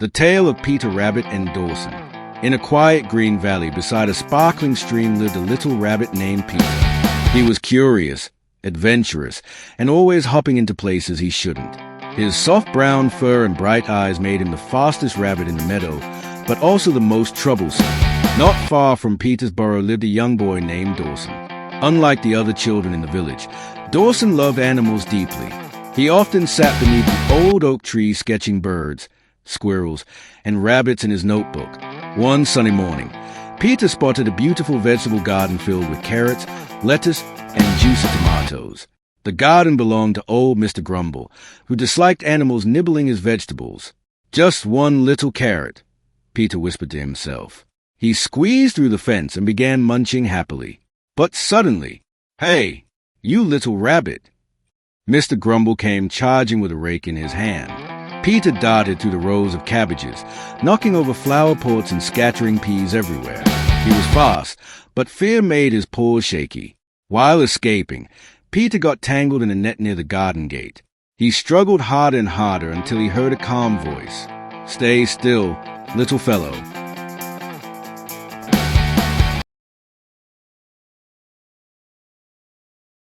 The Tale of Peter Rabbit and Dawson. In a quiet green valley beside a sparkling stream lived a little rabbit named Peter. He was curious, adventurous, and always hopping into places he shouldn't. His soft brown fur and bright eyes made him the fastest rabbit in the meadow, but also the most troublesome. Not far from Peter's burrow lived a young boy named Dawson. Unlike the other children in the village, Dawson loved animals deeply. He often sat beneath the old oak tree sketching birds, squirrels, and rabbits in his notebook. One sunny morning, Peter spotted a beautiful vegetable garden filled with carrots, lettuce, and juicy tomatoes. The garden belonged to old Mr. Grumble, who disliked animals nibbling his vegetables. "Just one little carrot," Peter whispered to himself. He squeezed through the fence and began munching happily. But suddenly, "Hey, you little rabbit!" Mr. Grumble came charging with a rake in his hand. Peter darted through the rows of cabbages, knocking over flower pots and scattering peas everywhere. He was fast, but fear made his paws shaky. While escaping, Peter got tangled in a net near the garden gate. He struggled harder and harder until he heard a calm voice. "Stay still, little fellow.